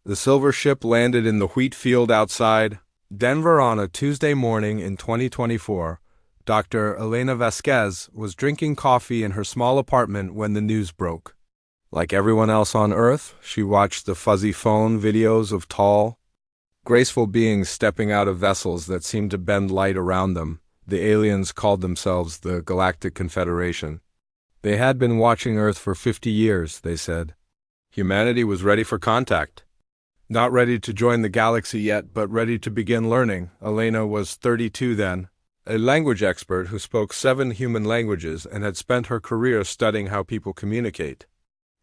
The silver ship landed in the wheat field outside Denver on a Tuesday morning in 2024. Dr. Elena Vasquez was drinking coffee in her small apartment when the news broke. Like everyone else on Earth, she watched the fuzzy phone videos of tall, graceful beings stepping out of vessels that seemed to bend light around them. The aliens called themselves the Galactic Confederation. They had been watching Earth for 50 years, they said. Humanity was ready for contact. Not ready to join the galaxy yet, but ready to begin learning. Elena was 32 then, a language expert who spoke 7 human languages and had spent her career studying how people communicate.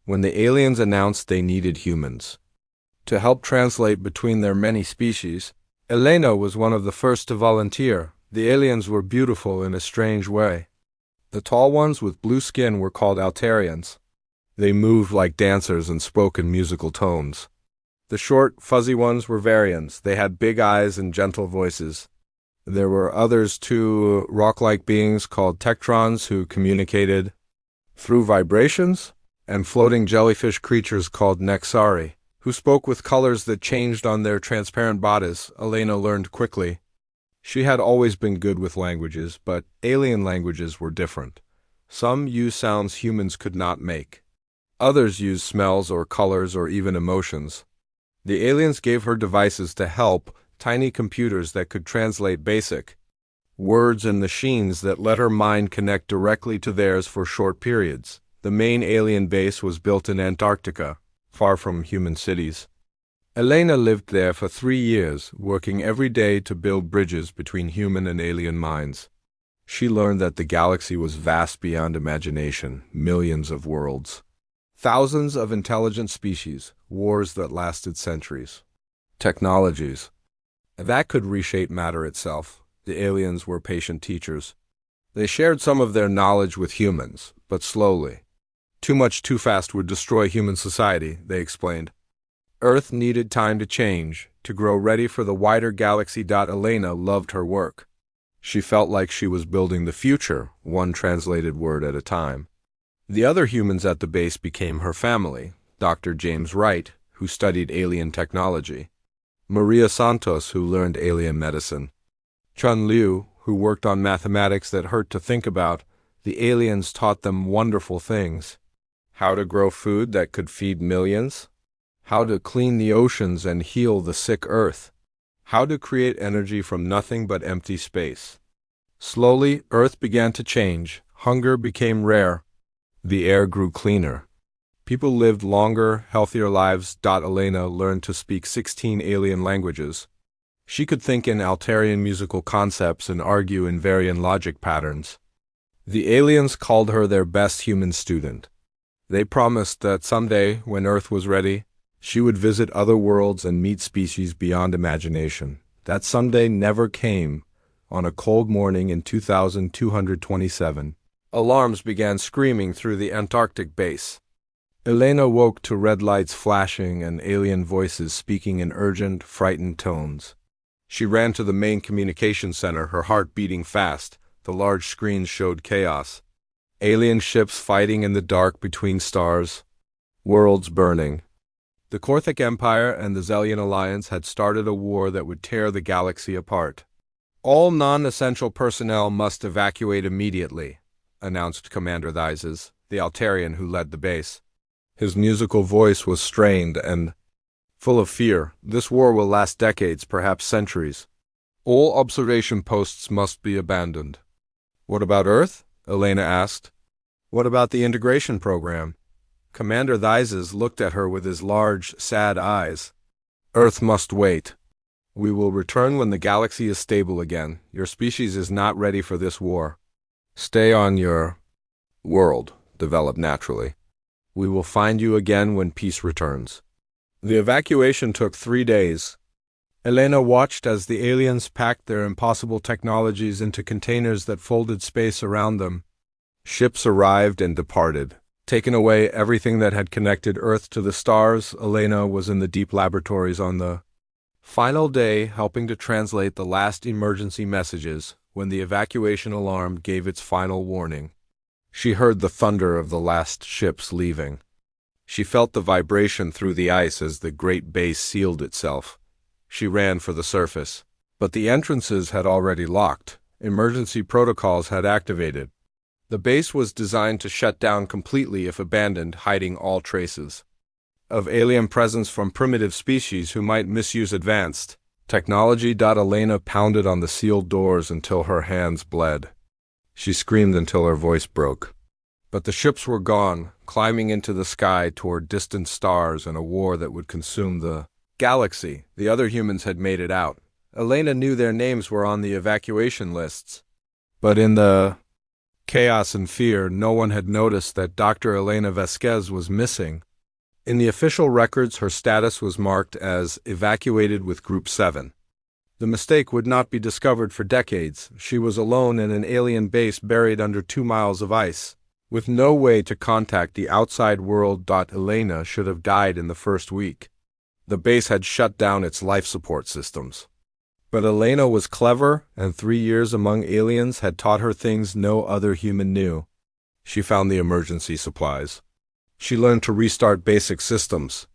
When the aliens announced they needed humans to help translate between their many species, Elena was one of the first to volunteer. The aliens were beautiful in a strange way. The tall ones with blue skin were called Altarians. They moved like dancers and spoke in musical tones. The short, fuzzy ones were Varians. They had big eyes and gentle voices. There were others too, rock-like beings called Tektrons who communicated through vibrations, and floating jellyfish creatures called Nexari, who spoke with colors that changed on their transparent bodies. Elena learned quickly. She had always been good with languages, but alien languages were different. Some used sounds humans could not make. Others used smells or colors or even emotions. The aliens gave her devices to help, tiny computers that could translate basic words and machines that let her mind connect directly to theirs for short periods. The main alien base was built in Antarctica, far from human cities. Elena lived there for 3 years, working every day to build bridges between human and alien minds. She learned that the galaxy was vast beyond imagination, millions of worlds, thousands of intelligent species, wars that lasted centuries, technologies that could reshape matter itself. The aliens were patient teachers. They shared some of their knowledge with humans, but slowly. Too much too fast would destroy human society, they explained. Earth needed time to change, to grow ready for the wider galaxy. Elena loved her work. She felt like she was building the future, one translated word at a time. The other humans at the base became her family. Dr. James Wright, who studied alien technology. Maria Santos, who learned alien medicine. Chun Liu, who worked on mathematics that hurt to think about. The aliens taught them wonderful things. How to grow food that could feed millions. How to clean the oceans and heal the sick Earth. How to create energy from nothing but empty space. Slowly, Earth began to change. Hunger became rare. The air grew cleaner. People lived longer, healthier lives. Elena learned to speak 16 alien languages. She could think in Altarian musical concepts and argue in Varian logic patterns. The aliens called her their best human student. They promised that someday, when Earth was ready, she would visit other worlds and meet species beyond imagination. That someday never came. On a cold morning in 2227, alarms began screaming through the Antarctic base. Elena woke to red lights flashing and alien voices speaking in urgent, frightened tones. She ran to the main communication center, her heart beating fast. The large screens showed chaos. Alien ships fighting in the dark between stars. Worlds burning. The Korthic Empire and the Zelian Alliance had started a war that would tear the galaxy apart. All non-essential personnel must evacuate immediately, announced Commander Thizes, the Altarian who led the base. His musical voice was strained and full of fear. This war will last decades, perhaps centuries. All observation posts must be abandoned. What about Earth? Elena asked. What about the integration program? Commander Thizes looked at her with his large, sad eyes. Earth must wait. We will return when the galaxy is stable again. Your species is not ready for this war. Stay on your world, develop naturally. We will find you again when peace returns. The evacuation took 3 days. Elena watched as the aliens packed their impossible technologies into containers that folded space around them. Ships arrived and departed. Taking away everything that had connected Earth to the stars, Elena was in the deep laboratories on the final day, helping to translate the last emergency messages when the evacuation alarm gave its final warning. She heard the thunder of the last ships leaving. She felt the vibration through the ice as the great base sealed itself. She ran for the surface. But the entrances had already locked. Emergency protocols had activated. The base was designed to shut down completely if abandoned, hiding all traces of alien presence from primitive species who might misuse advanced technology. Elena pounded on the sealed doors until her hands bled. She screamed until her voice broke. But the ships were gone, climbing into the sky toward distant stars in a war that would consume the galaxy. The other humans had made it out. Elena knew their names were on the evacuation lists. But in the chaos and fear, no one had noticed that Dr. Elena Vasquez was missing. In the official records, her status was marked as evacuated with Group 7. The mistake would not be discovered for decades. She was alone in an alien base buried under 2 miles of ice, with no way to contact the outside world. Elena should have died in the first week. The base had shut down its life support systems. But Elena was clever, and 3 years among aliens had taught her things no other human knew. She found the emergency supplies. She learned to restart basic systems.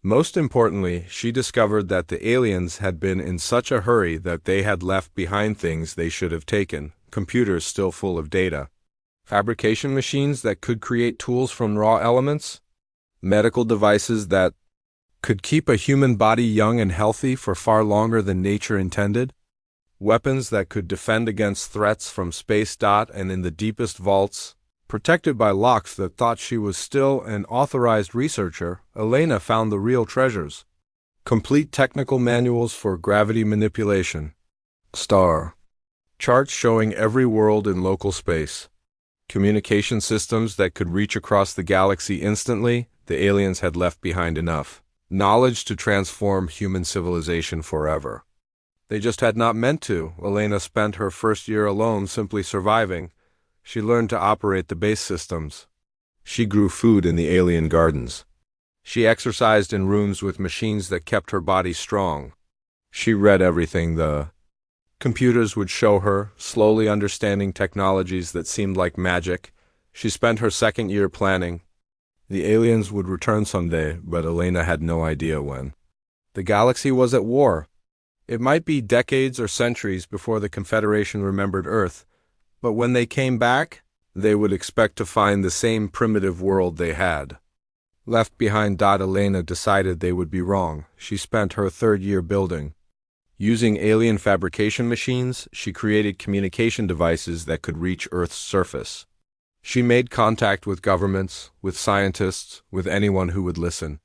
Most importantly, she discovered that the aliens had been in such a hurry that they had left behind things they should have taken, computers still full of data, fabrication machines that could create tools from raw elements, medical devices that could keep a human body young and healthy for far longer than nature intended, weapons that could defend against threats from space. And in the deepest vaults, protected by locks that thought she was still an authorized researcher, Elena found the real treasures. Complete technical manuals for gravity manipulation, star charts showing every world in local space, communication systems that could reach across the galaxy instantly. The aliens had left behind enough knowledge to transform human civilization forever. They just had not meant to. Elena spent her first year alone, simply surviving. She learned to operate the base systems. She grew food in the alien gardens. She exercised in rooms with machines that kept her body strong. She read everything the computers would show her, slowly understanding technologies that seemed like magic. She spent her second year planning. The aliens would return someday, but Elena had no idea when. The galaxy was at war. It might be decades or centuries before the Confederation remembered Earth, but when they came back, they would expect to find the same primitive world they had left behind. Elena decided they would be wrong. She spent her third year building. Using alien fabrication machines, she created communication devices that could reach Earth's surface. She made contact with governments, with scientists, with anyone who would listen.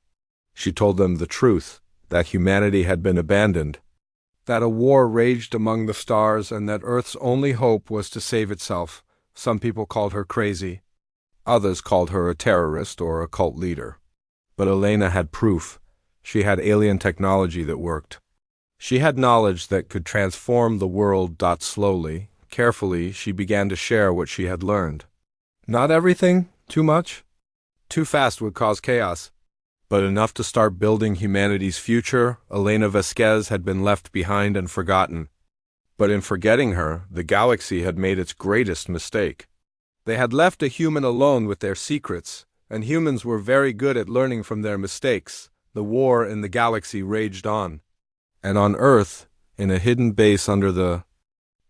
She told them the truth, that humanity had been abandoned, that a war raged among the stars, and that Earth's only hope was to save itself. Some people called her crazy. Others called her a terrorist or a cult leader. But Elena had proof. She had alien technology that worked. She had knowledge that could transform the world. Slowly, carefully, she began to share what she had learned. Not everything, too much, too fast would cause chaos, but enough to start building humanity's future. Elena Vasquez had been left behind and forgotten. But in forgetting her, the galaxy had made its greatest mistake. They had left a human alone with their secrets, and humans were very good at learning from their mistakes. The war in the galaxy raged on. And on Earth, in a hidden base under the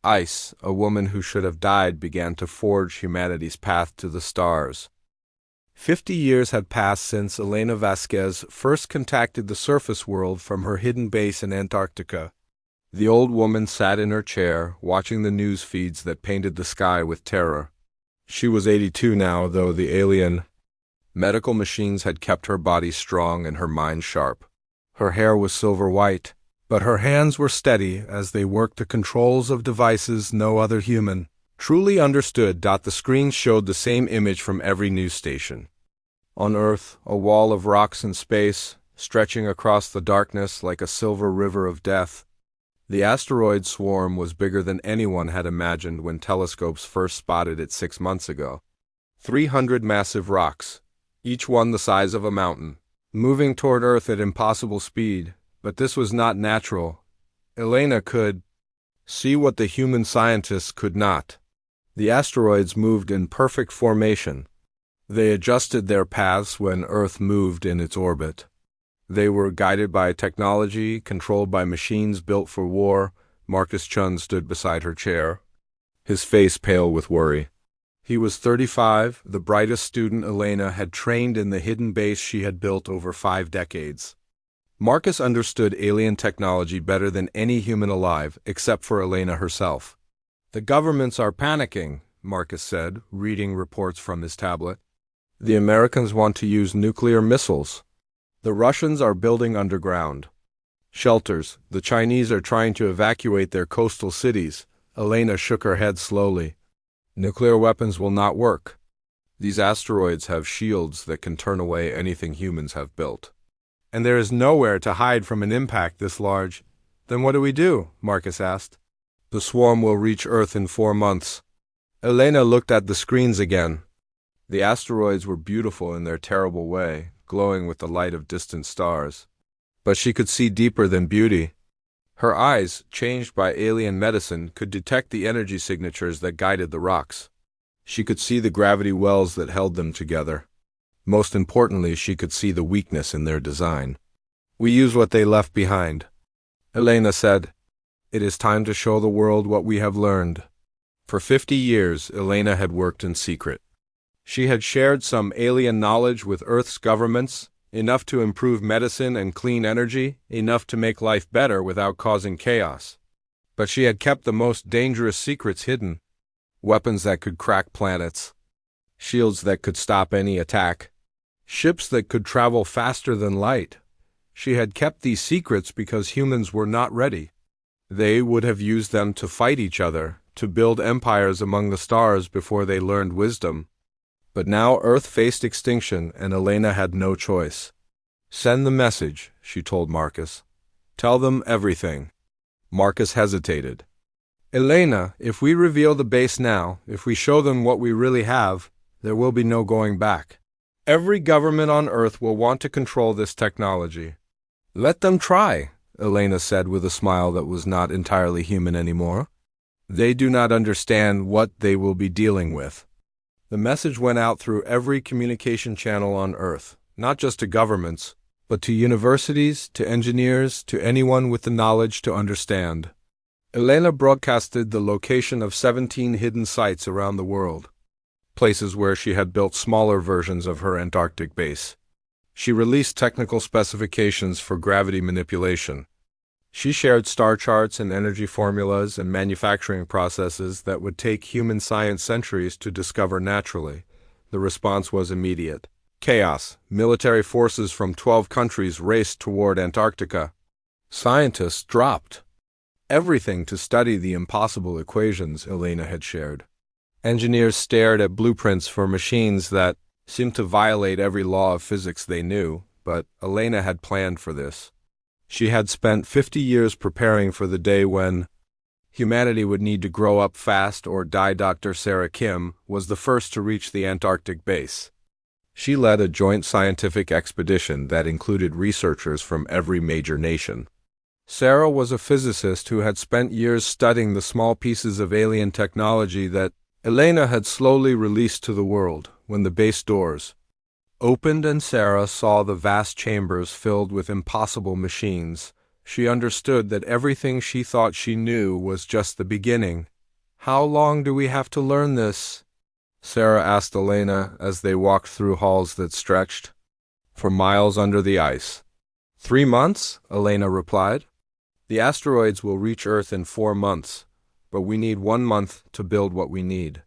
ice, a woman who should have died began to forge humanity's path to the stars. 50 years had passed since Elena Vasquez first contacted the surface world from her hidden base in Antarctica. The old woman sat in her chair, watching the news feeds that painted the sky with terror. She was 82 now, though the alien medical machines had kept her body strong and her mind sharp. Her hair was silver white, but her hands were steady as they worked the controls of devices no other human truly understood. The screen showed the same image from every news station. On Earth, a wall of rocks in space, stretching across the darkness like a silver river of death. The asteroid swarm was bigger than anyone had imagined when telescopes first spotted it 6 months ago. 300 massive rocks, each one the size of a mountain, moving toward Earth at impossible speed. But this was not natural. Elena could see what the human scientists could not. The asteroids moved in perfect formation. They adjusted their paths when Earth moved in its orbit. They were guided by technology, controlled by machines built for war. Marcus Chun stood beside her chair, his face pale with worry. He was 35, the brightest student Elena had trained in the hidden base she had built over 5 decades. Marcus understood alien technology better than any human alive, except for Elena herself. "The governments are panicking," Marcus said, reading reports from his tablet. "The Americans want to use nuclear missiles. The Russians are building underground shelters. The Chinese are trying to evacuate their coastal cities." Elena shook her head slowly. "Nuclear weapons will not work. These asteroids have shields that can turn away anything humans have built. And there is nowhere to hide from an impact this large." "Then what do we do?" Marcus asked. "The swarm will reach Earth in 4 months." Elena looked at the screens again. The asteroids were beautiful in their terrible way, glowing with the light of distant stars. But she could see deeper than beauty. Her eyes, changed by alien medicine, could detect the energy signatures that guided the rocks. She could see the gravity wells that held them together. Most importantly, she could see the weakness in their design. "We use what they left behind," Elena said. "It is time to show the world what we have learned." For 50 years, Elena had worked in secret. She had shared some alien knowledge with Earth's governments, enough to improve medicine and clean energy, enough to make life better without causing chaos. But she had kept the most dangerous secrets hidden. Weapons that could crack planets. Shields that could stop any attack. Ships that could travel faster than light. She had kept these secrets because humans were not ready. They would have used them to fight each other, to build empires among the stars before they learned wisdom. But now Earth faced extinction, and Elena had no choice. "Send the message," she told Marcus. "Tell them everything." Marcus hesitated. "Elena, if we reveal the base now, if we show them what we really have, there will be no going back. Every government on Earth will want to control this technology." "Let them try," Elena said with a smile that was not entirely human anymore. "They do not understand what they will be dealing with." The message went out through every communication channel on Earth, not just to governments, but to universities, to engineers, to anyone with the knowledge to understand. Elena broadcasted the location of 17 hidden sites around the world, places where she had built smaller versions of her Antarctic base. She released technical specifications for gravity manipulation. She shared star charts and energy formulas and manufacturing processes that would take human science centuries to discover naturally. The response was immediate. Chaos. Military forces from 12 countries raced toward Antarctica. Scientists dropped everything to study the impossible equations Elena had shared. Engineers stared at blueprints for machines that seemed to violate every law of physics they knew, but Elena had planned for this. She had spent 50 years preparing for the day when humanity would need to grow up fast or die. Dr. Sarah Kim was the first to reach the Antarctic base. She led a joint scientific expedition that included researchers from every major nation. Sarah was a physicist who had spent years studying the small pieces of alien technology that Elena had slowly released to the world. When the base doors opened and Sarah saw the vast chambers filled with impossible machines, she understood that everything she thought she knew was just the beginning. "How long do we have to learn this?" Sarah asked Elena as they walked through halls that stretched for miles under the ice. 3 months, Elena replied. "The asteroids will reach Earth in 4 months, but we need 1 month to build what we need."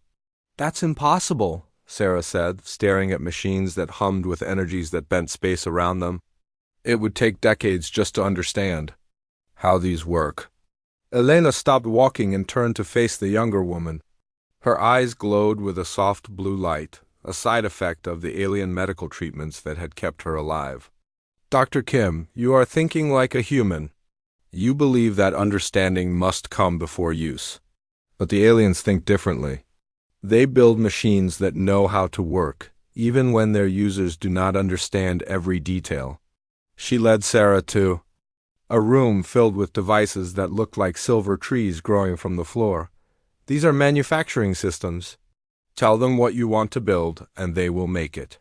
"That's impossible," Sarah said, staring at machines that hummed with energies that bent space around them. "It would take decades just to understand how these work." Elena stopped walking and turned to face the younger woman. Her eyes glowed with a soft blue light, a side effect of the alien medical treatments that had kept her alive. "Dr. Kim, you are thinking like a human. You believe that understanding must come before use. But the aliens think differently. They build machines that know how to work, even when their users do not understand every detail." She led Sarah to a room filled with devices that looked like silver trees growing from the floor. "These are manufacturing systems. Tell them what you want to build, and they will make it.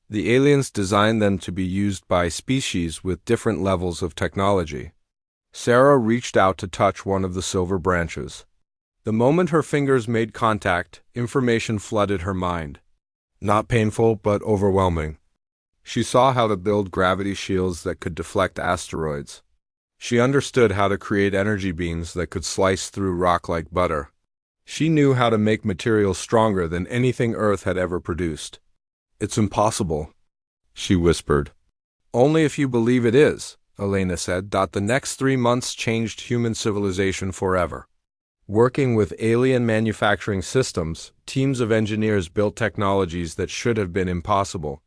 The aliens designed them to be used by species with different levels of technology. Sarah reached out to touch one of the silver branches. The moment her fingers made contact, information flooded her mind. Not painful, but overwhelming. She saw how to build gravity shields that could deflect asteroids. She understood how to create energy beams that could slice through rock like butter. She knew how to make materials stronger than anything Earth had ever produced. It's impossible, she whispered. Only if you believe it is, Elena said. The next 3 months changed human civilization forever. Working with alien manufacturing systems, teams of engineers built technologies that should have been impossible.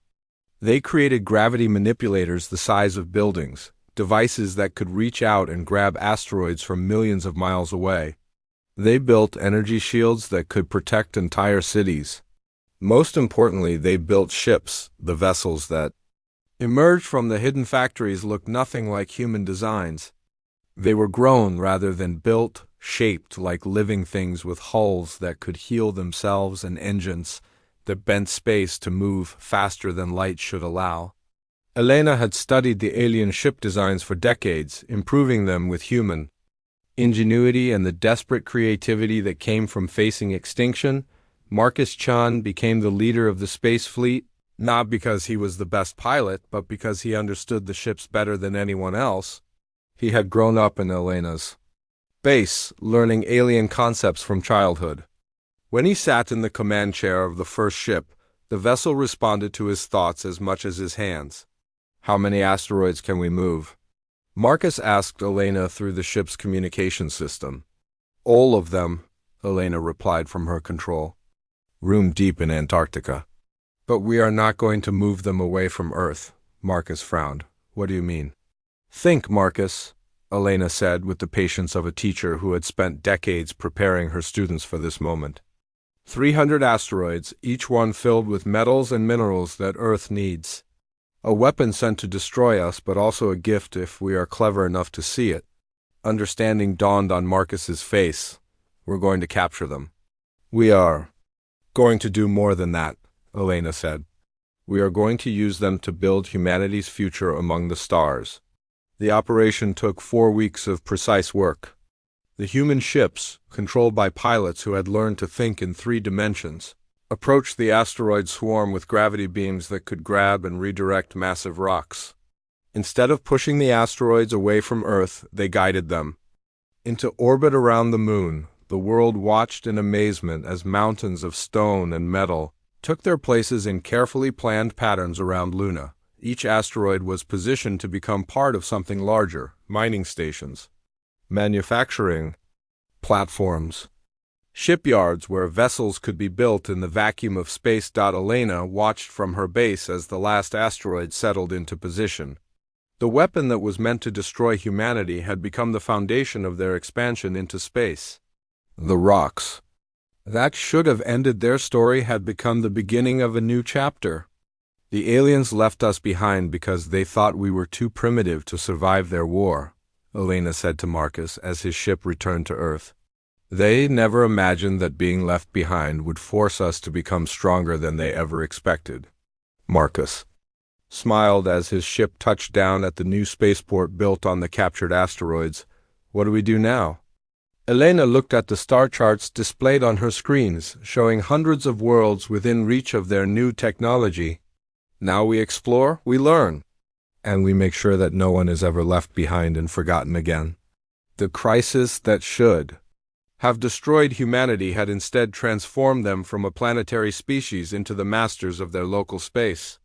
They created gravity manipulators the size of buildings, devices that could reach out and grab asteroids from millions of miles away. They built energy shields that could protect entire cities. Most importantly, they built ships, the vessels that emerged from the hidden factories looked nothing like human designs. They were grown rather than built, shaped like living things with hulls that could heal themselves and engines that bent space to move faster than light should allow. Elena had studied the alien ship designs for decades, improving them with human ingenuity and the desperate creativity that came from facing extinction. Marcus Chan became the leader of the space fleet, not because he was the best pilot, but because he understood the ships better than anyone else. He had grown up in Elena's base, learning alien concepts from childhood. When he sat in the command chair of the first ship, the vessel responded to his thoughts as much as his hands. How many asteroids can we move? Marcus asked Elena through the ship's communication system. All of them, Elena replied from her control. Room deep in Antarctica. But we are not going to move them away from Earth, Marcus frowned. What do you mean? Think, Marcus, Elena said with the patience of a teacher who had spent decades preparing her students for this moment. 300 asteroids, each one filled with metals and minerals that Earth needs. A weapon sent to destroy us, but also a gift if we are clever enough to see it. Understanding dawned on Marcus's face. We're going to capture them. We are going to do more than that, Elena said. We are going to use them to build humanity's future among the stars. The operation took 4 weeks of precise work. The human ships, controlled by pilots who had learned to think in 3 dimensions, approached the asteroid swarm with gravity beams that could grab and redirect massive rocks. Instead of pushing the asteroids away from Earth, they guided them into orbit around the moon. The world watched in amazement as mountains of stone and metal took their places in carefully planned patterns around Luna. Each asteroid was positioned to become part of something larger: mining stations, manufacturing platforms, shipyards where vessels could be built in the vacuum of space. Elena watched from her base as the last asteroid settled into position. The weapon that was meant to destroy humanity had become the foundation of their expansion into space. The rocks that should have ended their story had become the beginning of a new chapter. The aliens left us behind because they thought we were too primitive to survive their war, Elena said to Marcus as his ship returned to Earth. They never imagined that being left behind would force us to become stronger than they ever expected. Marcus smiled as his ship touched down at the new spaceport built on the captured asteroids. What do we do now? Elena looked at the star charts displayed on her screens, showing hundreds of worlds within reach of their new technology. Now we explore, we learn, and we make sure that no one is ever left behind and forgotten again. The crisis that should have destroyed humanity had instead transformed them from a planetary species into the masters of their local space.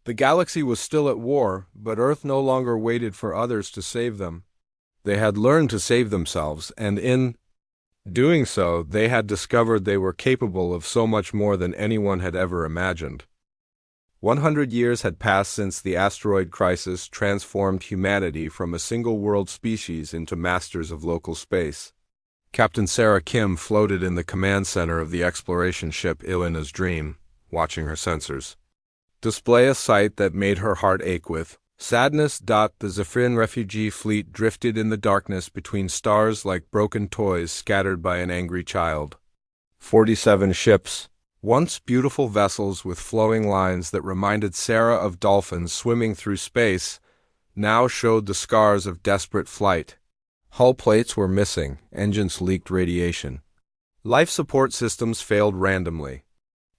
The galaxy was still at war, but Earth no longer waited for others to save them. They had learned to save themselves, and in doing so, they had discovered they were capable of so much more than anyone had ever imagined. 100 years had passed since the asteroid crisis transformed humanity from a single-world species into masters of local space. Captain Sarah Kim floated in the command center of the exploration ship Elena's Dream, watching her sensors display a sight that made her heart ache with sadness. The Zephyrin refugee fleet drifted in the darkness between stars like broken toys scattered by an angry child. 47 ships, Once beautiful vessels with flowing lines that reminded Sarah of dolphins swimming through space now showed the scars of desperate flight. Hull plates were missing, engines leaked radiation. Life support systems failed randomly,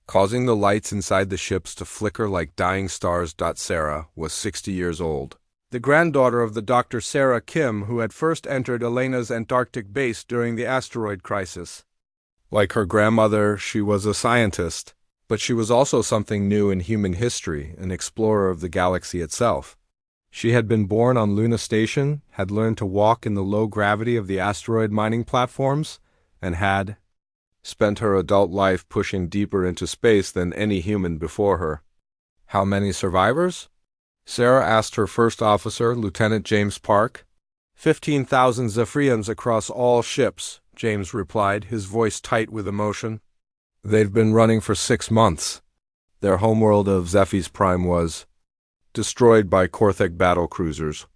causing the lights inside the ships to flicker like dying stars. Sarah was 60 years old, the granddaughter of the Dr. Sarah Kim who had first entered Elena's Antarctic base during the asteroid crisis. Like her grandmother, she was a scientist, but she was also something new in human history, an explorer of the galaxy itself. She had been born on Luna Station, had learned to walk in the low gravity of the asteroid mining platforms, and had spent her adult life pushing deeper into space than any human before her. How many survivors? Sarah asked her first officer, Lieutenant James Park. 15,000 Zephyrians across all ships, James replied, his voice tight with emotion. They've been running for 6 months. Their homeworld of Zephy's Prime was destroyed by Korthek battle cruisers.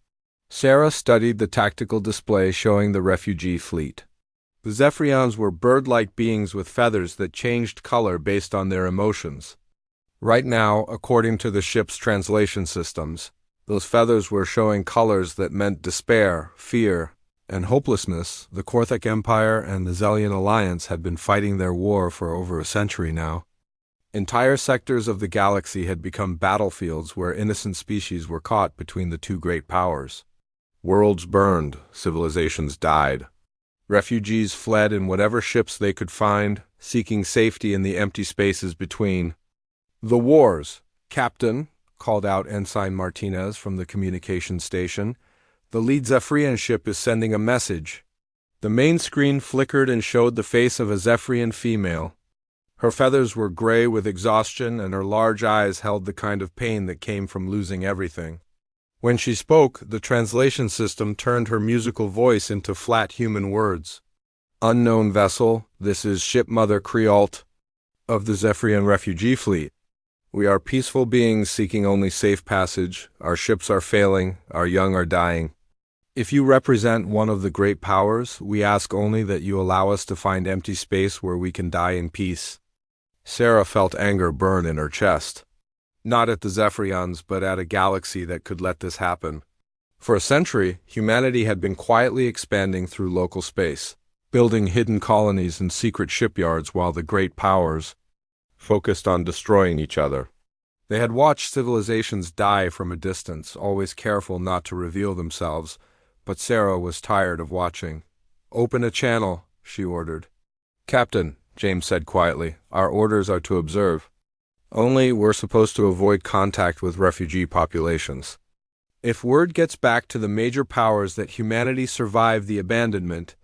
Sarah studied the tactical display showing the refugee fleet. The Zephyrians were bird-like beings with feathers that changed color based on their emotions. Right now, according to the ship's translation systems, those feathers were showing colors that meant despair, fear, and hopelessness. The Korthek Empire and the Zelian Alliance had been fighting their war for over a century now. Entire sectors of the galaxy had become battlefields where innocent species were caught between the two great powers. Worlds burned, civilizations died. Refugees fled in whatever ships they could find, seeking safety in the empty spaces between. The wars, Captain, called out Ensign Martinez from the communications station. The lead Zephyrian ship is sending a message. The main screen flickered and showed the face of a Zephyrian female. Her feathers were gray with exhaustion, and her large eyes held the kind of pain that came from losing everything. When she spoke, the translation system turned her musical voice into flat human words. Unknown vessel, this is Ship Mother Creolt of the Zephyrian refugee fleet. We are peaceful beings seeking only safe passage. Our ships are failing, our young are dying. If you represent one of the great powers, we ask only that you allow us to find empty space where we can die in peace. Sarah felt anger burn in her chest. Not at the Zephyrians, but at a galaxy that could let this happen. For a century, humanity had been quietly expanding through local space, building hidden colonies and secret shipyards while the great powers focused on destroying each other. They had watched civilizations die from a distance, always careful not to reveal themselves, but Sarah was tired of watching. Open a channel, she ordered. Captain, James said quietly, our orders are to observe. Only we're supposed to avoid contact with refugee populations. If word gets back to the major powers that humanity survived the abandonment,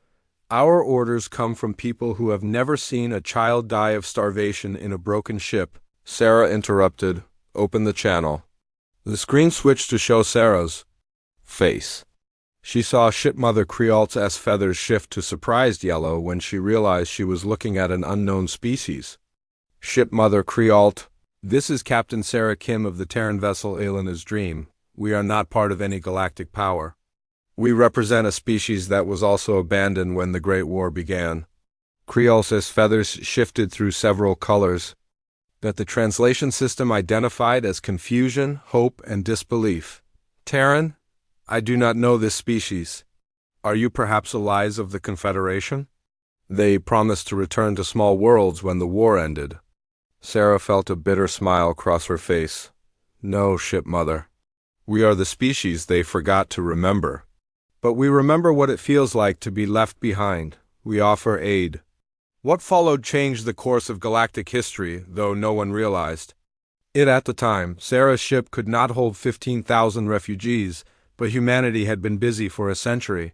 our orders come from people who have never seen a child die of starvation in a broken ship. Sarah interrupted. Open the channel. The screen switched to show Sarah's face. She saw Shipmother Creolt's feathers shift to surprised yellow when she realized she was looking at an unknown species. Shipmother Creolt, this is Captain Sarah Kim of the Terran vessel Elena's Dream. We are not part of any galactic power. We represent a species that was also abandoned when the Great War began. Creolt's feathers shifted through several colors that the translation system identified as confusion, hope, and disbelief. Terran, I do not know this species. Are you perhaps allies of the Confederation? They promised to return to small worlds when the war ended. Sarah felt a bitter smile cross her face. No, Shipmother. We are the species they forgot to remember. But we remember what it feels like to be left behind. We offer aid. What followed changed the course of galactic history, though no one realized. At the time, Sarah's ship could not hold 15,000 refugees, but humanity had been busy for a century.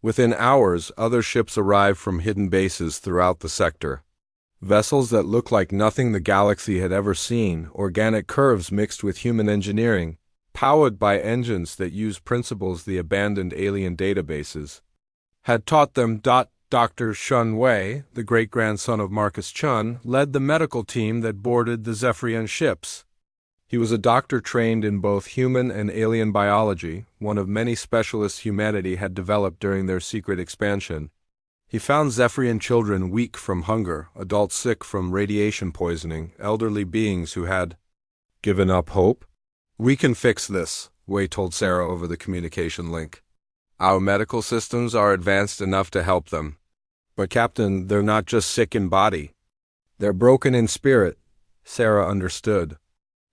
Within hours, other ships arrived from hidden bases throughout the sector. Vessels that looked like nothing the galaxy had ever seen, organic curves mixed with human engineering, powered by engines that used principles the abandoned alien databases had taught them. Dr. Shun Wei, the great-grandson of Marcus Chun, led the medical team that boarded the Zephyrian ships. He was a doctor trained in both human and alien biology, one of many specialists humanity had developed during their secret expansion. He found Zephyrian children weak from hunger, adults sick from radiation poisoning, elderly beings who had given up hope. "We can fix this," Wei told Sarah over the communication link. "Our medical systems are advanced enough to help them." "But Captain, they're not just sick in body. They're broken in spirit." Sarah understood.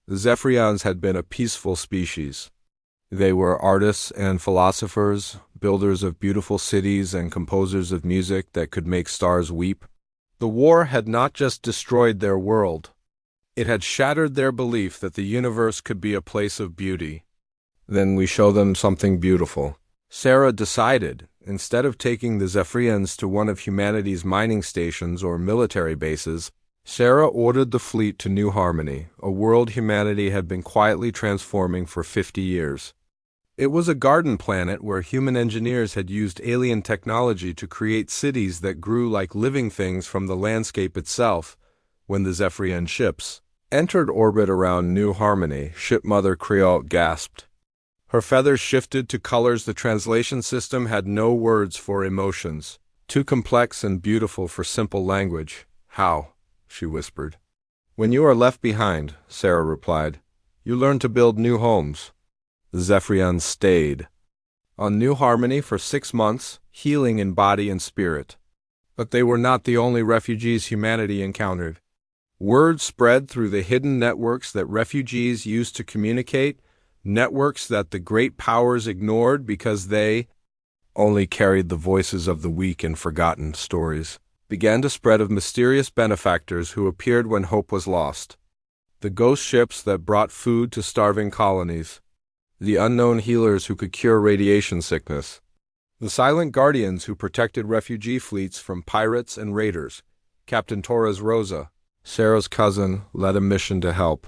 The Zephyrians had been a peaceful species. They were artists and philosophers, builders of beautiful cities and composers of music that could make stars weep. The war had not just destroyed their world. It had shattered their belief that the universe could be a place of beauty. "Then we show them something beautiful," Sarah decided. Instead of taking the Zephyrians to one of humanity's mining stations or military bases, Sarah ordered the fleet to New Harmony, a world humanity had been quietly transforming for 50 years. It was a garden planet where human engineers had used alien technology to create cities that grew like living things from the landscape itself. When the Zephyrian ships entered orbit around New Harmony, Shipmother Creole gasped. Her feathers shifted to colors the translation system had no words for emotions, too complex and beautiful for simple language. "How?" she whispered. "When you are left behind," Sarah replied, "you learn to build new homes." The Zephyrians stayed on New Harmony for 6 months, healing in body and spirit. But they were not the only refugees humanity encountered. Word spread through the hidden networks that refugees used to communicate, networks that the great powers ignored because they only carried the voices of the weak and forgotten. Stories began to spread of mysterious benefactors who appeared when hope was lost. The ghost ships that brought food to starving colonies. The unknown healers who could cure radiation sickness. The silent guardians who protected refugee fleets from pirates and raiders. Captain Torres Rosa, Sarah's cousin, led a mission to help.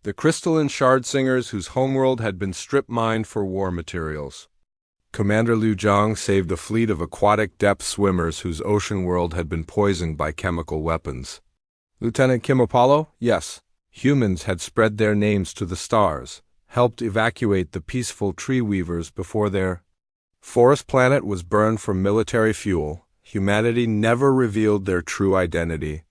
The crystalline shard singers whose homeworld had been strip-mined for war materials. Commander Liu Zhang saved a fleet of aquatic depth swimmers whose ocean world had been poisoned by chemical weapons. Lieutenant Kim Apollo? Yes. Humans had spread their names to the stars, helped evacuate the peaceful tree weavers before their forest planet was burned for military fuel. Humanity never revealed their true identity.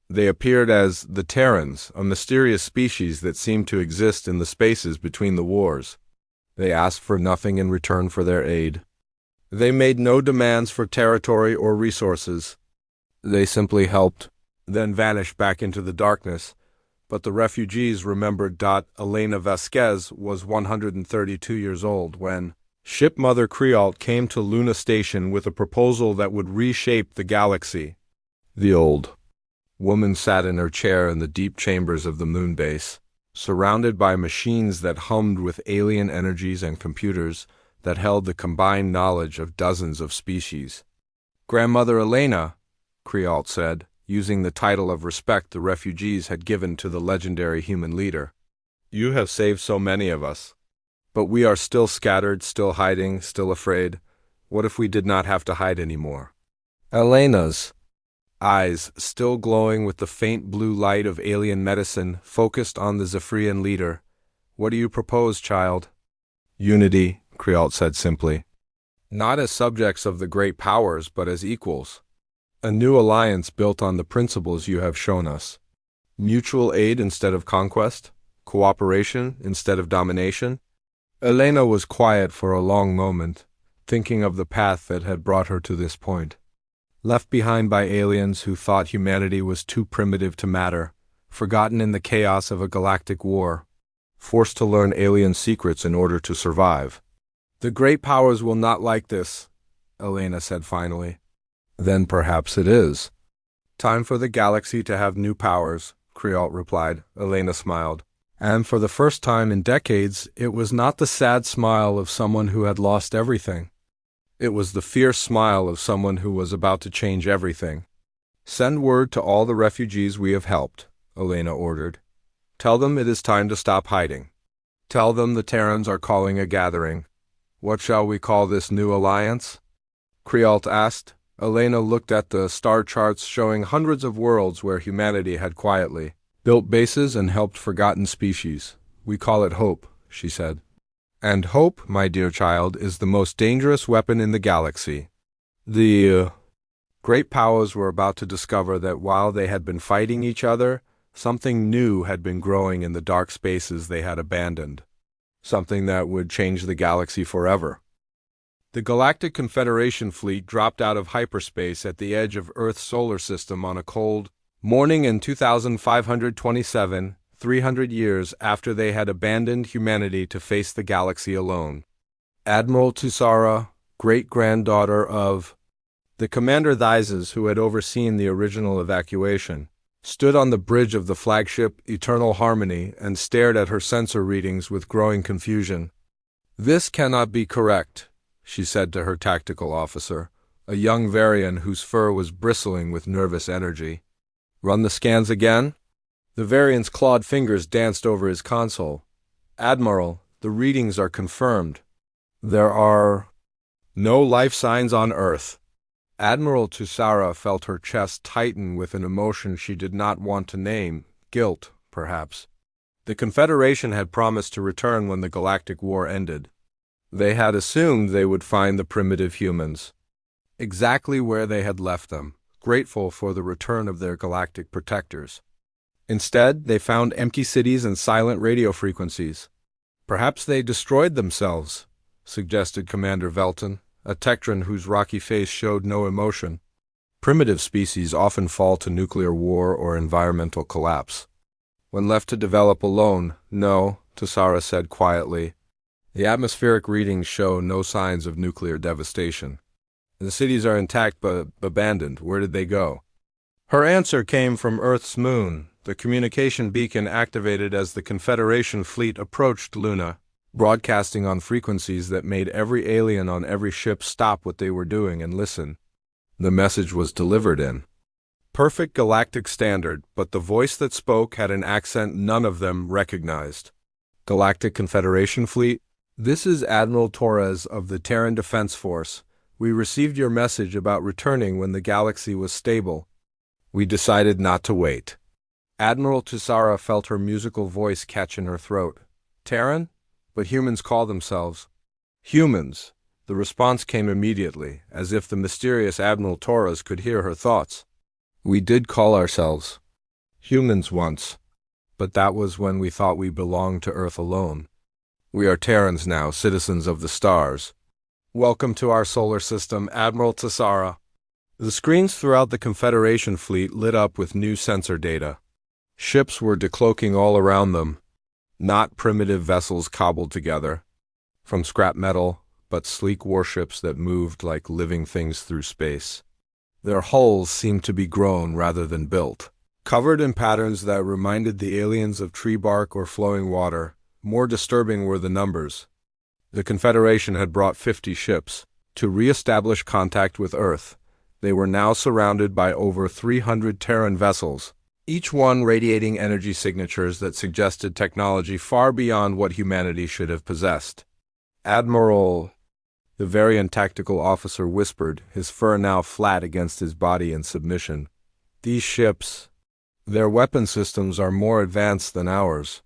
They appeared as the Terrans, a mysterious species that seemed to exist in the spaces between the wars. They asked for nothing in return for their aid. They made no demands for territory or resources. They simply helped, then vanished back into the darkness. But the refugees remembered. Elena Vasquez was 132 years old when Shipmother Creole came to Luna Station with a proposal that would reshape the galaxy. The old woman sat in her chair in the deep chambers of the moon base, surrounded by machines that hummed with alien energies and computers that held the combined knowledge of dozens of species. "Grandmother Elena," Creole said, using the title of respect the refugees had given to the legendary human leader. "You have saved so many of us. But we are still scattered, still hiding, still afraid. What if we did not have to hide anymore?" Elena's eyes, still glowing with the faint blue light of alien medicine, focused on the Zephyrian leader. "What do you propose, child?" "Unity," Creole said simply. "Not as subjects of the great powers, but as equals. A new alliance built on the principles you have shown us. Mutual aid instead of conquest. Cooperation instead of domination." Elena was quiet for a long moment, thinking of the path that had brought her to this point. Left behind by aliens who thought humanity was too primitive to matter, forgotten in the chaos of a galactic war, forced to learn alien secrets in order to survive. "The great powers will not like this," Elena said finally. "Then perhaps it is time for the galaxy to have new powers," Creole replied. Elena smiled. And for the first time in decades, it was not the sad smile of someone who had lost everything. It was the fierce smile of someone who was about to change everything. "Send word to all the refugees we have helped," Elena ordered. "Tell them it is time to stop hiding. Tell them the Terrans are calling a gathering." "What shall we call this new alliance?" Creole asked. Elena looked at the star charts showing hundreds of worlds where humanity had quietly built bases and helped forgotten species. "We call it hope," she said. "And hope, my dear child, is the most dangerous weapon in the galaxy." The Great powers were about to discover that while they had been fighting each other, something new had been growing in the dark spaces they had abandoned. Something that would change the galaxy forever. The Galactic Confederation fleet dropped out of hyperspace at the edge of Earth's solar system on a cold morning in 2527, 300 years after they had abandoned humanity to face the galaxy alone. Admiral Tusara, great-granddaughter of the Commander Thizes, who had overseen the original evacuation, stood on the bridge of the flagship Eternal Harmony and stared at her sensor readings with growing confusion. "This cannot be correct," she said to her tactical officer, a young Varian whose fur was bristling with nervous energy. "Run the scans again?" The Varian's clawed fingers danced over his console. "Admiral, the readings are confirmed. There are no life signs on Earth." Admiral Tusara felt her chest tighten with an emotion she did not want to name, guilt, perhaps. The Confederation had promised to return when the Galactic War ended. They had assumed they would find the primitive humans exactly where they had left them, grateful for the return of their galactic protectors. Instead, they found empty cities and silent radio frequencies. "Perhaps they destroyed themselves," suggested Commander Velton, a Tectran whose rocky face showed no emotion. Primitive species often fall to nuclear war or environmental collapse. When left to develop alone, no, Tusara said quietly. The atmospheric readings show no signs of nuclear devastation. The cities are intact but abandoned. Where did they go? Her answer came from Earth's moon, the communication beacon activated as the Confederation fleet approached Luna, broadcasting on frequencies that made every alien on every ship stop what they were doing and listen. The message was delivered in perfect galactic standard, but the voice that spoke had an accent none of them recognized. "Galactic Confederation fleet? This is Admiral Torres of the Terran Defense Force. We received your message about returning when the galaxy was stable. We decided not to wait." Admiral Tusara felt her musical voice catch in her throat. "Terran? But humans call themselves." "Humans." The response came immediately, as if the mysterious Admiral Torres could hear her thoughts. "We did call ourselves humans once, but that was when we thought we belonged to Earth alone. We are Terrans now, citizens of the stars. Welcome to our solar system, Admiral Tusara." The screens throughout the Confederation fleet lit up with new sensor data. Ships were decloaking all around them, not primitive vessels cobbled together from scrap metal, but sleek warships that moved like living things through space. Their hulls seemed to be grown rather than built, covered in patterns that reminded the aliens of tree bark or flowing water. More disturbing were the numbers. The Confederation had brought 50 ships to re-establish contact with Earth. They were now surrounded by over 300 Terran vessels, each one radiating energy signatures that suggested technology far beyond what humanity should have possessed. "Admiral," the Varian tactical officer whispered, his fur now flat against his body in submission. "These ships, their weapon systems are more advanced than ours."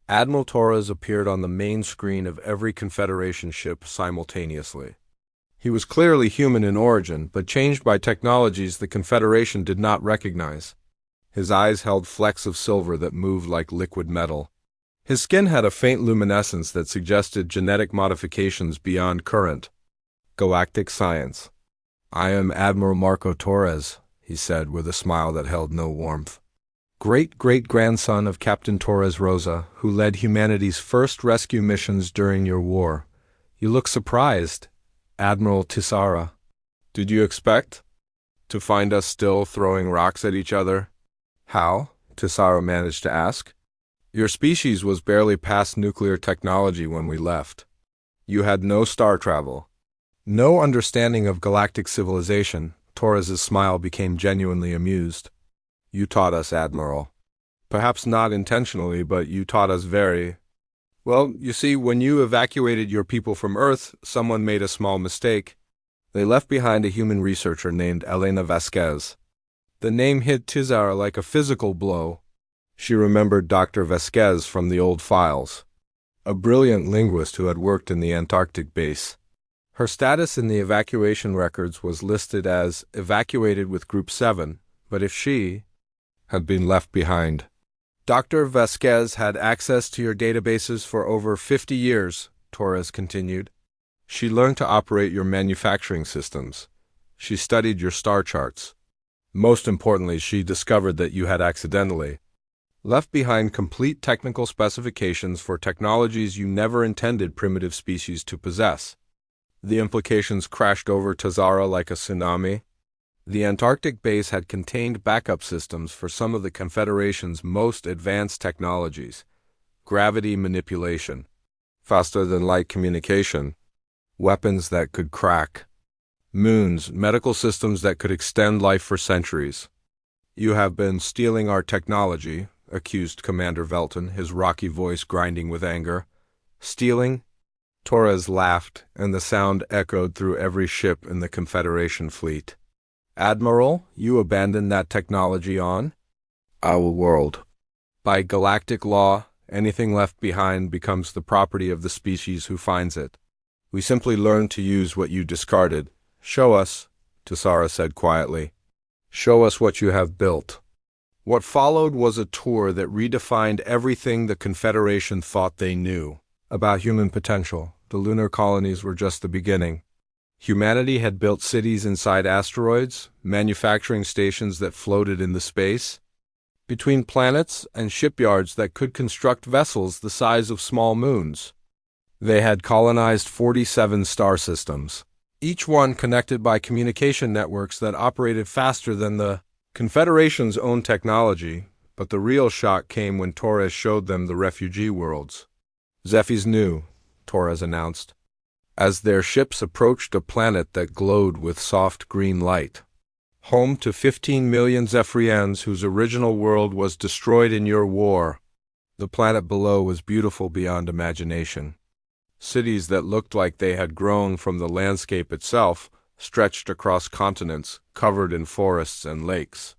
Admiral Torres appeared on the main screen of every Confederation ship simultaneously. He was clearly human in origin, but changed by technologies the Confederation did not recognize. His eyes held flecks of silver that moved like liquid metal. His skin had a faint luminescence that suggested genetic modifications beyond current galactic science. "I am Admiral Marco Torres," he said with a smile that held no warmth. "Great-great-grandson of Captain Torres Rosa, who led humanity's first rescue missions during your war. You look surprised, Admiral Tusara. Did you expect to find us still throwing rocks at each other?" "How?" Tusara managed to ask. "Your species was barely past nuclear technology when we left. You had no star travel, no understanding of galactic civilization." Torres's smile became genuinely amused. "You taught us, Admiral. Perhaps not intentionally, but you taught us very well. You see, when you evacuated your people from Earth, someone made a small mistake. They left behind a human researcher named Elena Vasquez." The name hit Tusara like a physical blow. She remembered Dr. Vasquez from the old files, a brilliant linguist who had worked in the Antarctic base. Her status in the evacuation records was listed as evacuated with Group 7, but if she had been left behind. Dr. Vasquez had access to your databases for over 50 years, Torres continued. She learned to operate your manufacturing systems. She studied your star charts. Most importantly, she discovered that you had accidentally left behind complete technical specifications for technologies you never intended primitive species to possess. The implications crashed over Tazara like a tsunami. The Antarctic base had contained backup systems for some of the Confederation's most advanced technologies: gravity manipulation, faster-than-light communication, weapons that could crack moons, medical systems that could extend life for centuries. "You have been stealing our technology," accused Commander Velton, his rocky voice grinding with anger. "Stealing?" Torres laughed, and the sound echoed through every ship in the Confederation fleet. "Admiral, you abandoned that technology on our world. By galactic law, anything left behind becomes the property of the species who finds it. We simply learned to use what you discarded. Show us," Tessara said quietly. "Show us what you have built." What followed was a tour that redefined everything the Confederation thought they knew about human potential. The lunar colonies were just the beginning. Humanity had built cities inside asteroids, manufacturing stations that floated in the space between planets, and shipyards that could construct vessels the size of small moons. They had colonized 47 star systems, each one connected by communication networks that operated faster than the Confederation's own technology, but the real shock came when Torres showed them the refugee worlds. "Zephy's new," Torres announced, as their ships approached a planet that glowed with soft green light. "Home to 15 million Zephyrians whose original world was destroyed in your war." The planet below was beautiful beyond imagination. Cities that looked like they had grown from the landscape itself stretched across continents, covered in forests and lakes.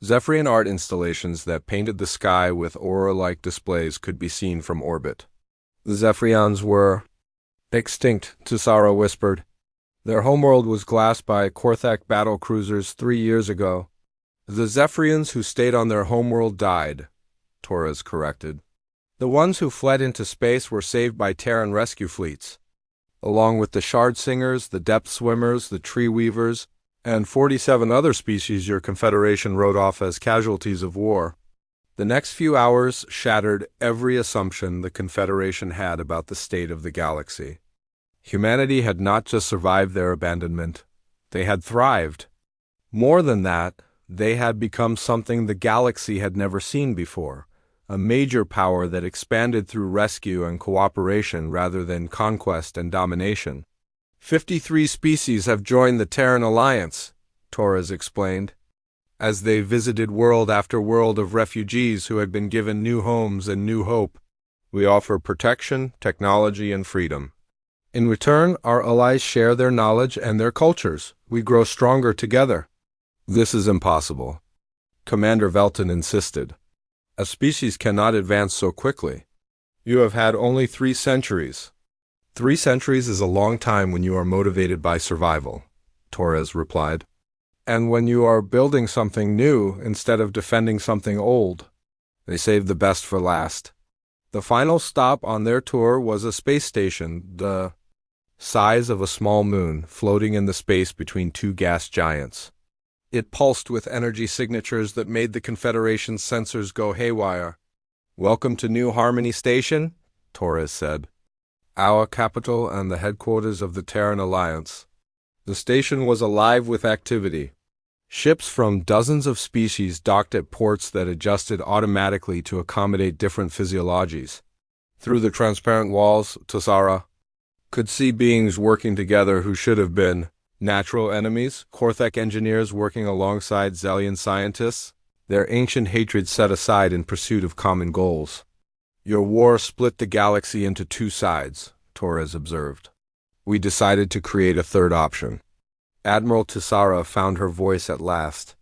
Zephyrian art installations that painted the sky with aurora-like displays could be seen from orbit. The Zephyrians were extinct, Tessara whispered. Their homeworld was glassed by Korthak battle cruisers 3 years ago. "The Zephyrians who stayed on their homeworld died," Torres corrected. "The ones who fled into space were saved by Terran rescue fleets, along with the Shard Singers, the Depth Swimmers, the Tree Weavers, and 47 other species your Confederation wrote off as casualties of war." The next few hours shattered every assumption the Confederation had about the state of the galaxy. Humanity had not just survived their abandonment, they had thrived. More than that, they had become something the galaxy had never seen before, a major power that expanded through rescue and cooperation rather than conquest and domination. 53 species have joined the Terran Alliance," Torres explained, as they visited world after world of refugees who had been given new homes and new hope. "We offer protection, technology, and freedom. In return, our allies share their knowledge and their cultures. We grow stronger together." "This is impossible," Commander Velton insisted. "A species cannot advance so quickly. You have had only 3 centuries. 3 centuries is a long time when you are motivated by survival," Torres replied. "And when you are building something new instead of defending something old." They saved the best for last. The final stop on their tour was a space station, the size of a small moon, floating in the space between 2 gas giants. It pulsed with energy signatures that made the Confederation's sensors go haywire. "Welcome to New Harmony Station," Torres said. "Our capital and the headquarters of the Terran Alliance." The station was alive with activity. Ships from dozens of species docked at ports that adjusted automatically to accommodate different physiologies. Through the transparent walls, Tessara could see beings working together who should have been natural enemies, Korthak engineers working alongside Zelian scientists, their ancient hatred set aside in pursuit of common goals. "Your war split the galaxy into 2 sides," Torres observed. "We decided to create a third option." Admiral Tessara found her voice at last.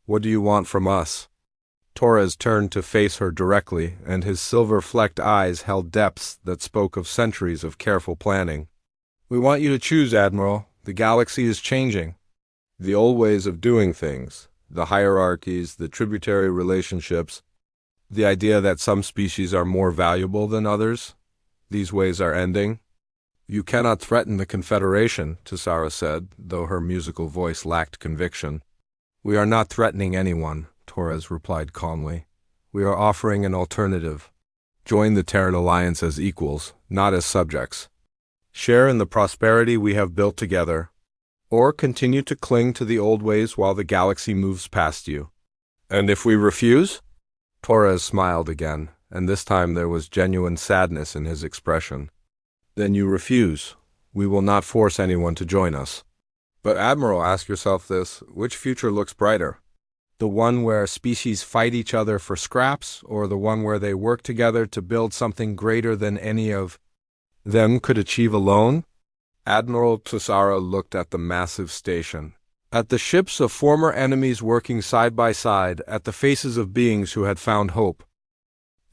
"What do you want from us?" Torres turned to face her directly, and his silver-flecked eyes held depths that spoke of centuries of careful planning. We want you to choose, Admiral. The galaxy is changing. The old ways of doing things, the hierarchies, the tributary relationships, the idea that some species are more valuable than others, these ways are ending. You cannot threaten the Confederation, Tisara said, though her musical voice lacked conviction. We are not threatening anyone, Torres replied calmly. We are offering an alternative. Join the Terran Alliance as equals, not as subjects. Share in the prosperity we have built together, or continue to cling to the old ways while the galaxy moves past you. And if we refuse? Torres smiled again, and this time there was genuine sadness in his expression. Then you refuse. We will not force anyone to join us. But Admiral, ask yourself this, which future looks brighter? The one where species fight each other for scraps, or the one where they work together to build something greater than any of them could achieve alone? Admiral Tisara looked at the massive station, at the ships of former enemies working side by side, at the faces of beings who had found hope.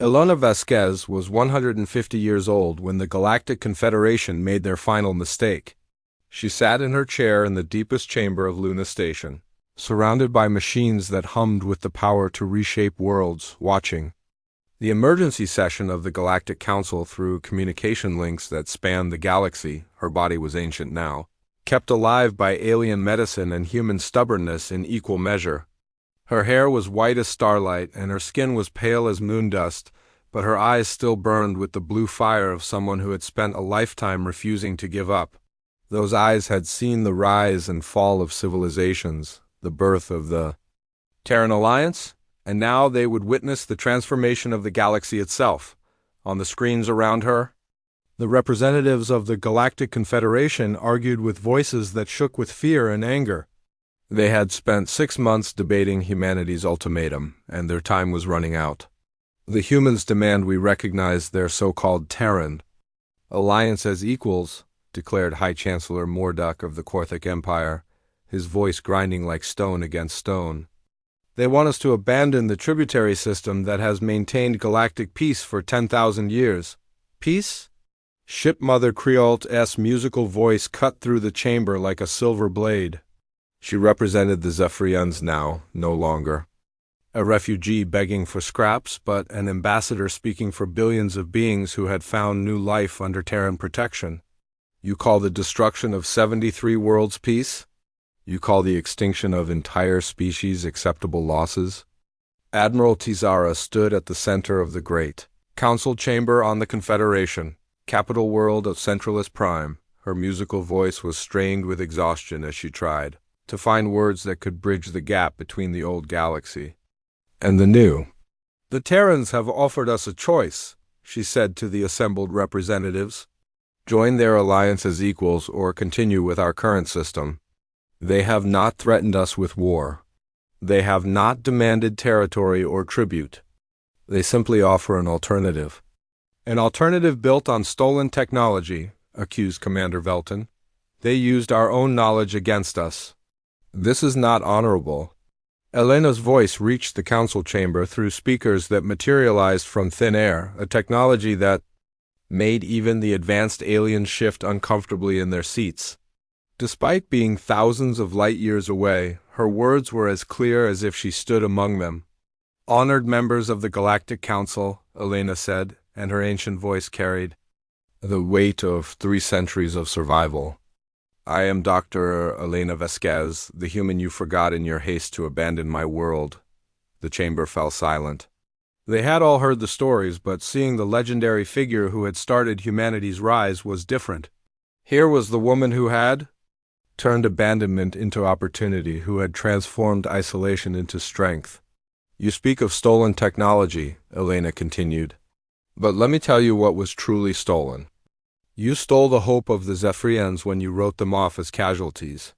Ilona Vasquez was 150 years old when the Galactic Confederation made their final mistake. She sat in her chair in the deepest chamber of Luna Station, surrounded by machines that hummed with the power to reshape worlds, watching the emergency session of the Galactic Council through communication links that spanned the galaxy. Her body was ancient now, kept alive by alien medicine and human stubbornness in equal measure. Her hair was white as starlight, and her skin was pale as moon dust, but her eyes still burned with the blue fire of someone who had spent a lifetime refusing to give up. Those eyes had seen the rise and fall of civilizations, the birth of the Terran Alliance, and now they would witness the transformation of the galaxy itself. On the screens around her, the representatives of the Galactic Confederation argued with voices that shook with fear and anger. They had spent 6 months debating humanity's ultimatum, and their time was running out. The humans demand we recognize their so-called Terran Alliance as equals, declared High Chancellor Morduk of the Korthic Empire, his voice grinding like stone against stone. They want us to abandon the tributary system that has maintained galactic peace for 10,000 years. Peace? Ship Mother Creolt's musical voice cut through the chamber like a silver blade. She represented the Zephyrians now, no longer a refugee begging for scraps, but an ambassador speaking for billions of beings who had found new life under Terran protection. You call the destruction of 73 worlds peace? You call the extinction of entire species acceptable losses? Admiral Tisara stood at the center of the great council chamber on the Confederation, capital world of Centralis Prime. Her musical voice was strained with exhaustion as she tried to find words that could bridge the gap between the old galaxy and the new. The Terrans have offered us a choice, she said to the assembled representatives. Join their alliance as equals or continue with our current system. They have not threatened us with war. They have not demanded territory or tribute. They simply offer an alternative. An alternative built on stolen technology, accused Commander Velton. They used our own knowledge against us. This is not honorable. Elena's voice reached the council chamber through speakers that materialized from thin air, a technology that made even the advanced aliens shift uncomfortably in their seats. Despite being thousands of light years away, her words were as clear as if she stood among them. Honored members of the Galactic Council, Elena said, and her ancient voice carried the weight of 3 centuries of survival. I am Dr. Elena Vasquez, the human you forgot in your haste to abandon my world. The chamber fell silent. They had all heard the stories, but seeing the legendary figure who had started humanity's rise was different. Here was the woman who had turned abandonment into opportunity, who had transformed isolation into strength. You speak of stolen technology, Elena continued. But let me tell you what was truly stolen. You stole the hope of the Zephyrians when you wrote them off as casualties.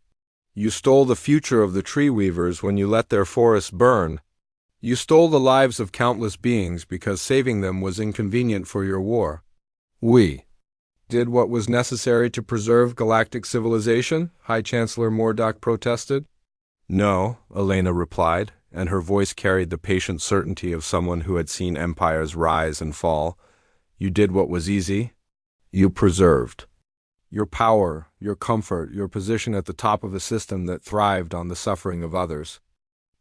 You stole the future of the tree weavers when you let their forests burn. You stole the lives of countless beings because saving them was inconvenient for your war. We did what was necessary to preserve galactic civilization, High Chancellor Morduk protested. No, Elena replied, and her voice carried the patient certainty of someone who had seen empires rise and fall. You did what was easy. You preserved. Your power, your comfort, your position at the top of a system that thrived on the suffering of others.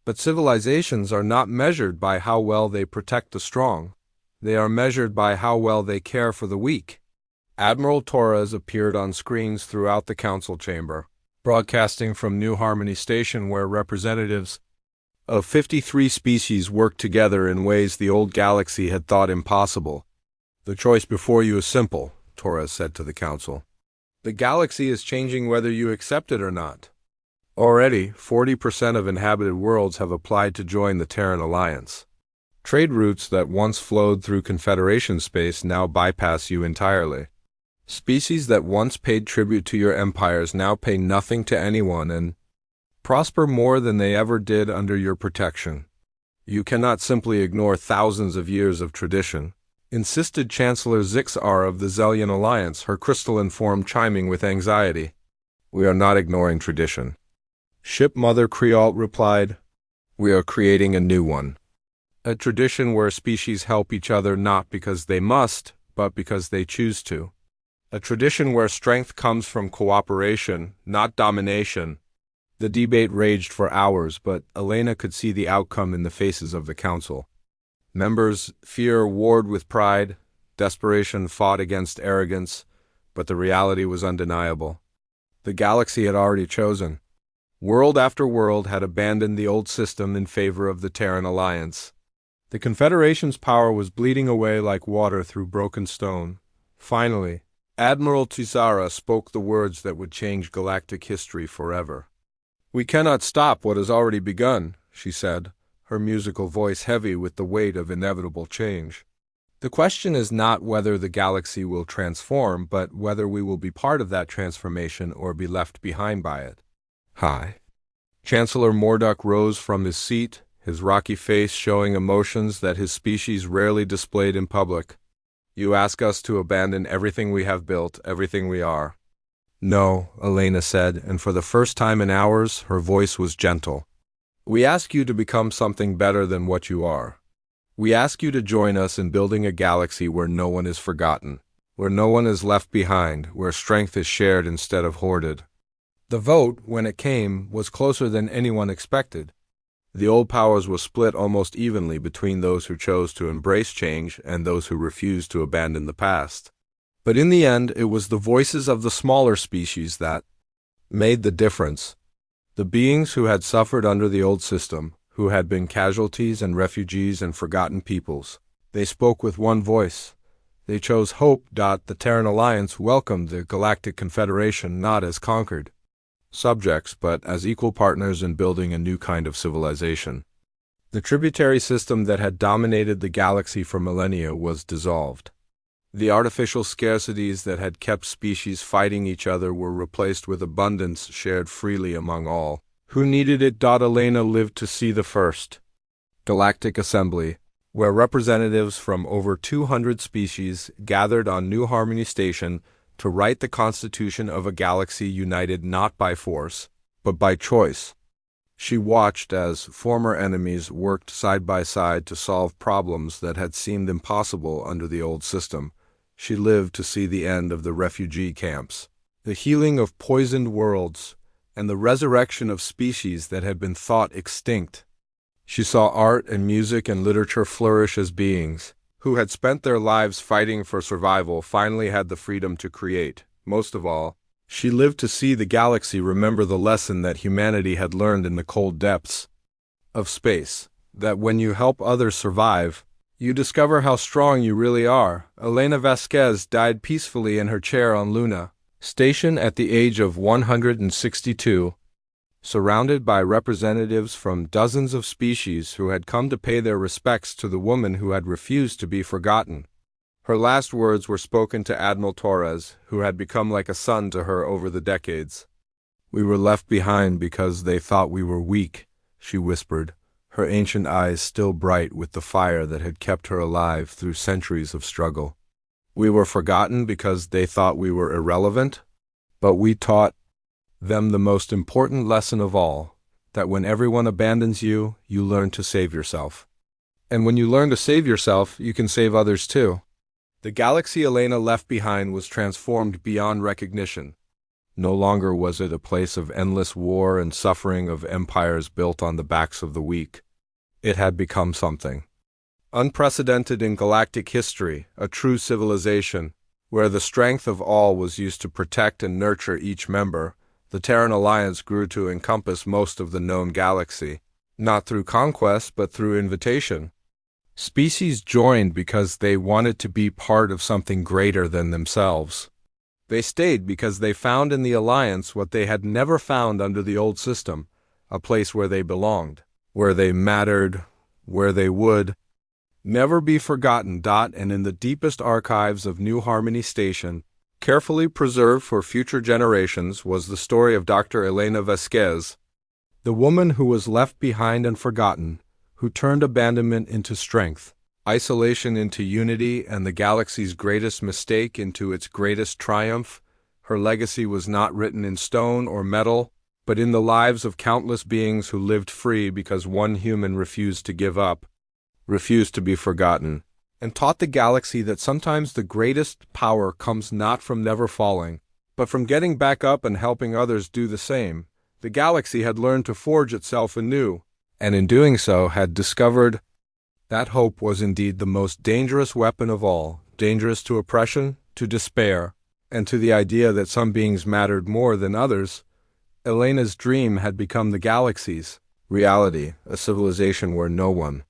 But civilizations are not measured by how well they protect the strong. They are measured by how well they care for the weak. Admiral Torres appeared on screens throughout the council chamber, broadcasting from New Harmony Station, where representatives of 53 species worked together in ways the old galaxy had thought impossible. The choice before you is simple, Torres said to the council. The galaxy is changing whether you accept it or not. Already, 40% of inhabited worlds have applied to join the Terran Alliance. Trade routes that once flowed through Confederation space now bypass you entirely. Species that once paid tribute to your empires now pay nothing to anyone and prosper more than they ever did under your protection. You cannot simply ignore thousands of years of tradition, insisted Chancellor Zixar of the Zellian Alliance, her crystalline form chiming with anxiety. We are not ignoring tradition. Ship Mother Crealt replied, we are creating a new one. A tradition where species help each other not because they must, but because they choose to. A tradition where strength comes from cooperation, not domination. The debate raged for hours, but Elena could see the outcome in the faces of the council. Members' fear warred with pride, desperation fought against arrogance, but the reality was undeniable. The galaxy had already chosen. World after world had abandoned the old system in favor of the Terran Alliance. The Confederation's power was bleeding away like water through broken stone. Finally, Admiral Tizara spoke the words that would change galactic history forever. We cannot stop what has already begun, she said, her musical voice heavy with the weight of inevitable change. The question is not whether the galaxy will transform, but whether we will be part of that transformation or be left behind by it. Hi. Chancellor Morduk rose from his seat, his rocky face showing emotions that his species rarely displayed in public. You ask us to abandon everything we have built, everything we are. No, Elena said, and for the first time in hours, her voice was gentle. We ask you to become something better than what you are. We ask you to join us in building a galaxy where no one is forgotten, where no one is left behind, where strength is shared instead of hoarded. The vote, when it came, was closer than anyone expected. The old powers were split almost evenly between those who chose to embrace change and those who refused to abandon the past. But in the end, it was the voices of the smaller species that made the difference. The beings who had suffered under the old system, who had been casualties and refugees and forgotten peoples. They spoke with one voice. They chose hope. The Terran Alliance welcomed the Galactic Confederation not as conquered subjects, but as equal partners in building a new kind of civilization. The tributary system that had dominated the galaxy for millennia was dissolved. The artificial scarcities that had kept species fighting each other were replaced with abundance shared freely among all who needed it. Elena lived to see the first Galactic Assembly, where representatives from over 200 species gathered on New Harmony Station to write the constitution of a galaxy united not by force, but by choice. She watched as former enemies worked side by side to solve problems that had seemed impossible under the old system. She lived to see the end of the refugee camps, the healing of poisoned worlds, and the resurrection of species that had been thought extinct. She saw art and music and literature flourish as beings who had spent their lives fighting for survival finally had the freedom to create. Most of all, she lived to see the galaxy remember the lesson that humanity had learned in the cold depths of space, that when you help others survive, you discover how strong you really are. Elena Vasquez died peacefully in her chair on Luna Station at the age of 162, surrounded by representatives from dozens of species who had come to pay their respects to the woman who had refused to be forgotten. Her last words were spoken to Admiral Torres, who had become like a son to her over the decades. We were left behind because they thought we were weak, she whispered, her ancient eyes still bright with the fire that had kept her alive through centuries of struggle. We were forgotten because they thought we were irrelevant, but we taught them the most important lesson of all, that when everyone abandons you, you learn to save yourself. And when you learn to save yourself, you can save others too. The galaxy Elena left behind was transformed beyond recognition. No longer was it a place of endless war and suffering of empires built on the backs of the weak. It had become something unprecedented in galactic history, a true civilization, where the strength of all was used to protect and nurture each member. The Terran Alliance grew to encompass most of the known galaxy, not through conquest but through invitation. Species joined because they wanted to be part of something greater than themselves. They stayed because they found in the Alliance what they had never found under the old system, a place where they belonged, where they mattered, where they would never be forgotten. And in the deepest archives of New Harmony Station, carefully preserved for future generations, was the story of Dr. Elena Vasquez, the woman who was left behind and forgotten, who turned abandonment into strength, isolation into unity, and the galaxy's greatest mistake into its greatest triumph. Her legacy was not written in stone or metal, but in the lives of countless beings who lived free because one human refused to give up, refused to be forgotten, and taught the galaxy that sometimes the greatest power comes not from never falling, but from getting back up and helping others do the same. The galaxy had learned to forge itself anew, and in doing so had discovered that hope was indeed the most dangerous weapon of all, dangerous to oppression, to despair, and to the idea that some beings mattered more than others. Elena's dream had become the galaxy's reality, a civilization where no one,